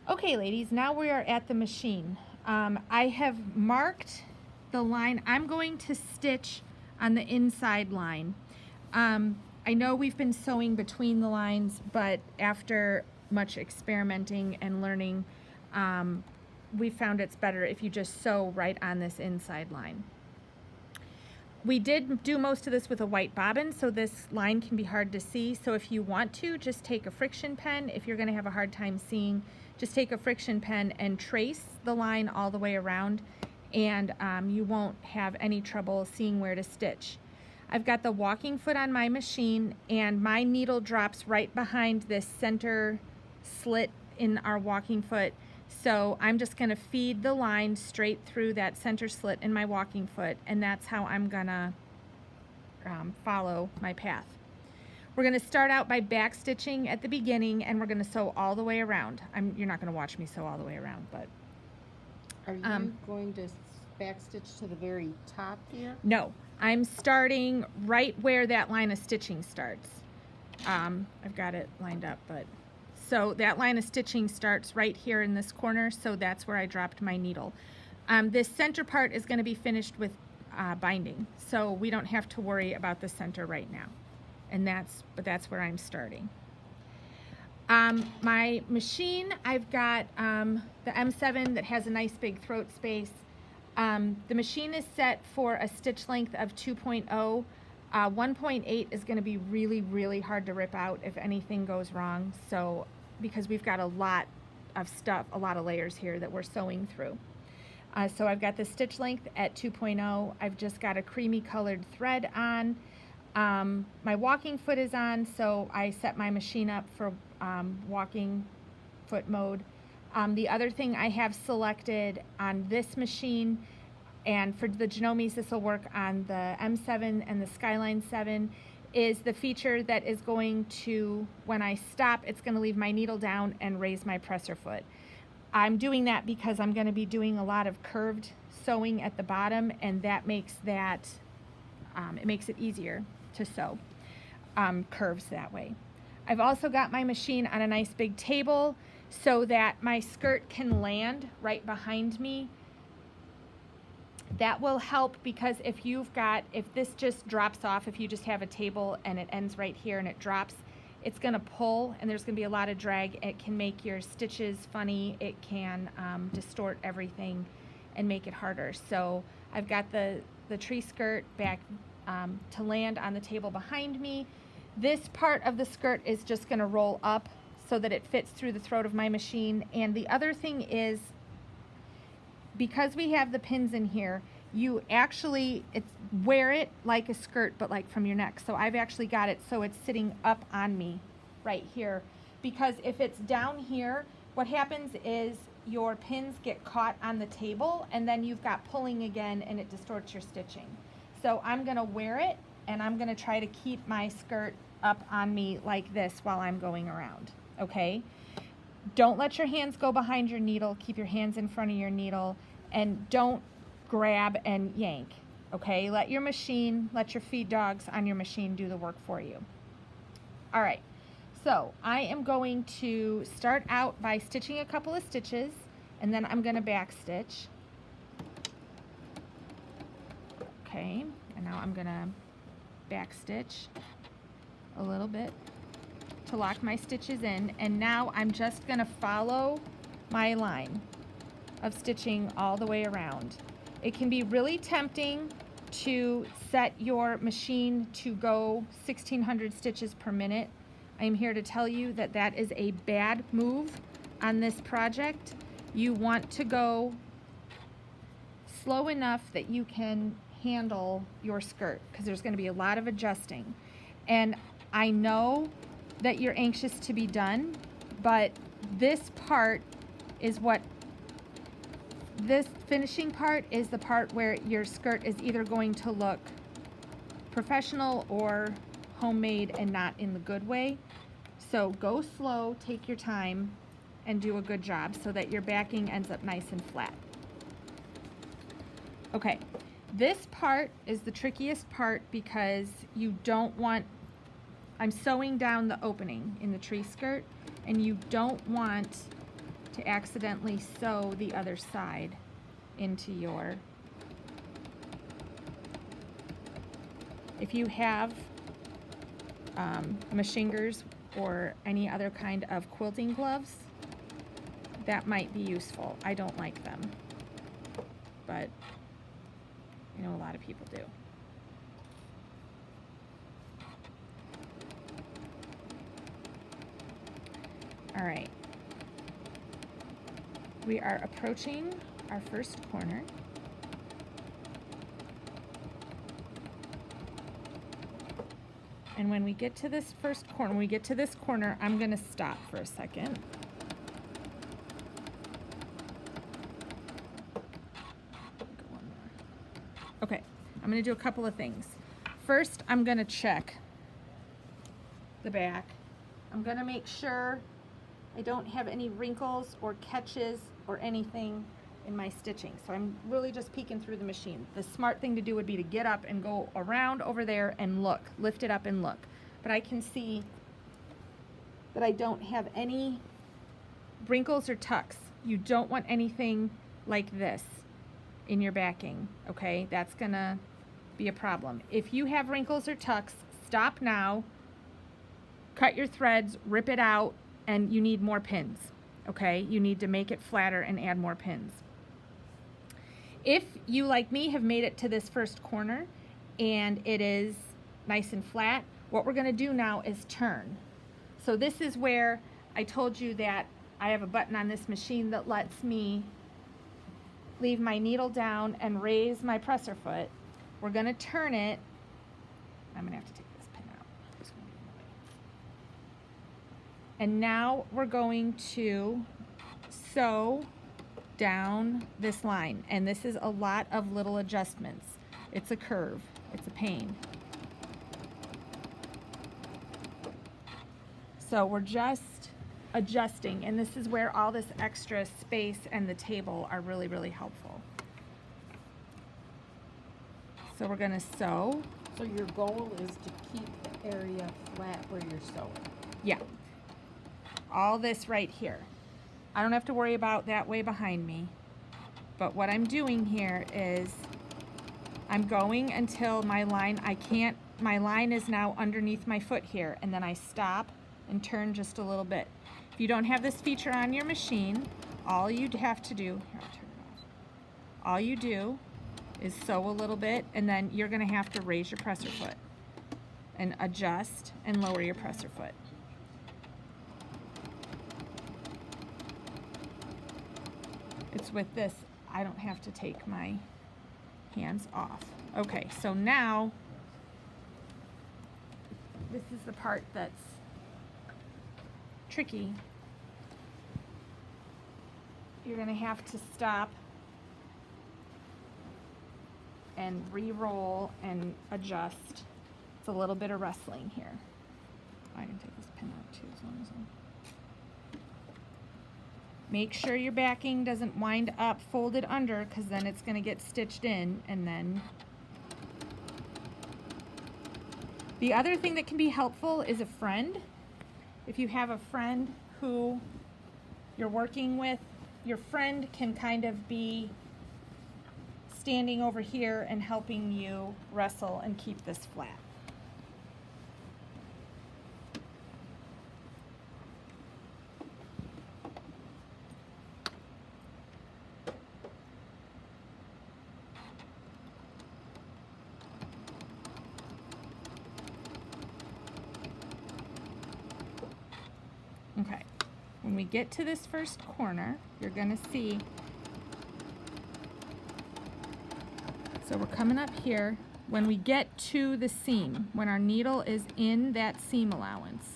Okay, ladies, now we are at the machine. I have marked the line. I'm going to stitch on the inside line. I know we've been sewing between the lines, but after much experimenting and learning, we found it's better if you just sew right on this inside line. We did do most of this with a white bobbin, so this line can be hard to see. So if you want to, just take a friction pen. If you're going to have a hard time seeing, just take a friction pen and trace the line all the way around, and you won't have any trouble seeing where to stitch. I've got the walking foot on my machine, and my needle drops right behind this center slit in our walking foot. So I'm just going to feed the line straight through that center slit in my walking foot, and that's how I'm going to follow my path. We're going to start out by back stitching at the beginning, and we're going to sew all the way around. You're not going to watch me sew all the way around, but... Are you going to back stitch to the very top here? No, I'm starting right where that line of stitching starts. I've got it lined up, but... So that line of stitching starts right here in this corner, so that's where I dropped my needle. This center part is going to be finished with binding, so we don't have to worry about the center right now. And that's where I'm starting. My machine, I've got the M7 that has a nice big throat space. The machine is set for a stitch length of 2.0. 1.8 is going to be really, really hard to rip out if anything goes wrong. So, because we've got a lot of stuff, a lot of layers here that we're sewing through. So I've got the stitch length at 2.0. I've just got a creamy colored thread on. My walking foot is on, so I set my machine up for walking foot mode. The other thing I have selected on this machine, and for the Genomes this will work on the M7 and the Skyline 7, is the feature that is going to, when I stop, it's going to leave my needle down and raise my presser foot. I'm doing that because I'm going to be doing a lot of curved sewing at the bottom, and that makes that, it makes it easier to sew curves that way. I've also got my machine on a nice big table so that my skirt can land right behind me. That will help because if this just drops off, if you just have a table and it ends right here and it drops, it's going to pull and there's going to be a lot of drag. It can make your stitches funny. It can distort everything and make it harder. So I've got the tree skirt back to land on the table behind me. This part of the skirt is just going to roll up so that it fits through the throat of my machine. And the other thing is, because we have the pins in here, you actually wear it like a skirt, but like from your neck. So I've actually got it so it's sitting up on me right here. Because if it's down here, what happens is your pins get caught on the table and then you've got pulling again and it distorts your stitching. So I'm gonna wear it and I'm gonna try to keep my skirt up on me like this while I'm going around, okay? Don't let your hands go behind your needle. Keep your hands in front of your needle and don't grab and yank, okay? Let your feed dogs on your machine do the work for you. All right, so I am going to start out by stitching a couple of stitches and then I'm gonna back stitch. Okay, and now I'm gonna back stitch a little bit to lock my stitches in, and now I'm just going to follow my line of stitching all the way around. It can be really tempting to set your machine to go 1,600 stitches per minute. I'm here to tell you that that is a bad move on this project. You want to go slow enough that you can handle your skirt because there's going to be a lot of adjusting. And I know that you're anxious to be done, but this finishing part is the part where your skirt is either going to look professional or homemade and not in the good way. So go slow, take your time, and do a good job so that your backing ends up nice and flat. Okay, this part is the trickiest part because you don't want, I'm sewing down the opening in the tree skirt, and you don't want to accidentally sew the other side into your, if you have machingers or any other kind of quilting gloves, that might be useful. I don't like them, but you know, a lot of people do. All right, we are approaching our first corner. And when we get to this first corner, I'm gonna stop for a second. Okay, I'm gonna do a couple of things. First, I'm gonna check the back. I'm gonna make sure I don't have any wrinkles or catches or anything in my stitching. So I'm really just peeking through the machine. The smart thing to do would be to get up and go around over there and look, lift it up and look. But I can see that I don't have any wrinkles or tucks. You don't want anything like this in your backing, okay? That's gonna be a problem. If you have wrinkles or tucks, stop now, cut your threads, rip it out, and you need more pins, okay? You need to make it flatter and add more pins. If you, like me, have made it to this first corner and it is nice and flat, what we're gonna do now is turn. So this is where I told you that I have a button on this machine that lets me leave my needle down and raise my presser foot. We're gonna turn it. I'm gonna have to take this pin out. It's gonna be in the way. And now we're going to sew down this line. And this is a lot of little adjustments. It's a curve, it's a pain. So we're just adjusting, and this is where all this extra space and the table are really, really helpful. So we're gonna sew. So your goal is to keep the area flat where you're sewing. Yeah. All this right here. I don't have to worry about that way behind me. But what I'm doing here is I'm going until my line, my line is now underneath my foot here, and then I stop and turn just a little bit. If you don't have this feature on your machine, all you'd have to do, here, I'll turn it off. All you do is sew a little bit, and then you're gonna have to raise your presser foot and adjust and lower your presser foot. It's with this, I don't have to take my hands off. Okay, so now, this is the part that's tricky. You're gonna have to stop and re-roll and adjust. It's a little bit of wrestling here. I can take this pin out too, as long as I'm... Make sure your backing doesn't wind up folded under, because then it's gonna get stitched in, and then... The other thing that can be helpful is a friend. If you have a friend who you're working with, your friend can kind of be standing over here and helping you wrestle and keep this flat. Okay, when we get to this first corner, you're gonna see, so we're coming up here. When we get to the seam, when our needle is in that seam allowance,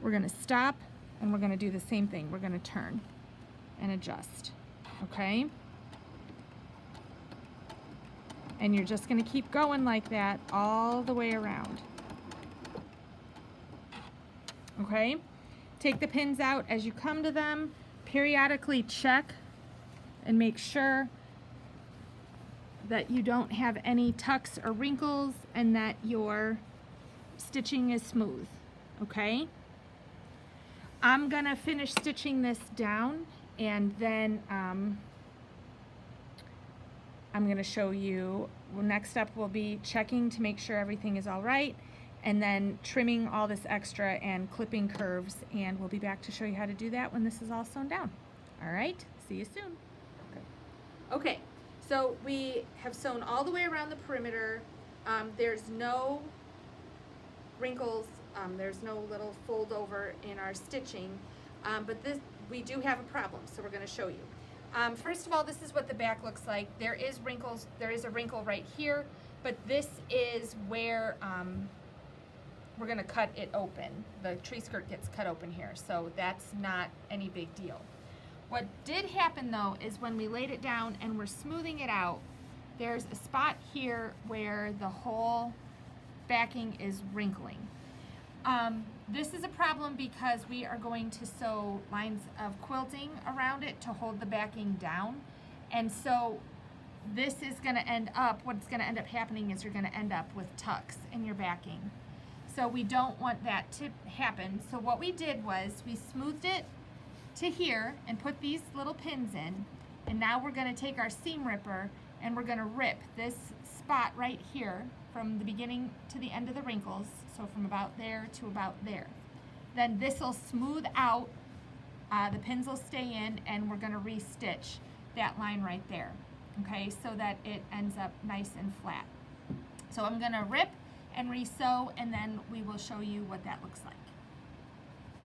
we're gonna stop and we're gonna do the same thing. We're gonna turn and adjust, okay? And you're just gonna keep going like that all the way around. Okay, take the pins out as you come to them. Periodically check and make sure that you don't have any tucks or wrinkles and that your stitching is smooth. Okay, I'm gonna finish stitching this down, and then I'm gonna show you, well, next step will be checking to make sure everything is all right, and then trimming all this extra and clipping curves, and we'll be back to show you how to do that when this is all sewn down. All right, see you soon. Okay, so we have sewn all the way around the perimeter. There's no wrinkles, there's no little fold over in our stitching, but this, we do have a problem, so we're going to show you. First of all, this is what the back looks like. There is wrinkles, there is a wrinkle right here, but this is where we're going to cut it open. The tree skirt gets cut open here, so that's not any big deal. What did happen though is when we laid it down and we're smoothing it out, there's a spot here where the whole backing is wrinkling. This is a problem because we are going to sew lines of quilting around it to hold the backing down, and so this is going to end up, what's going to end up happening is you're going to end up with tucks in your backing. So we don't want that to happen. So what we did was we smoothed it to here and put these little pins in, and now we're going to take our seam ripper and we're going to rip this spot right here from the beginning to the end of the wrinkles, so from about there to about there. Then this will smooth out, the pins will stay in, and we're going to re-stitch that line right there, okay, so that it ends up nice and flat. So I'm going to rip and re-sew, and then we will show you what that looks like.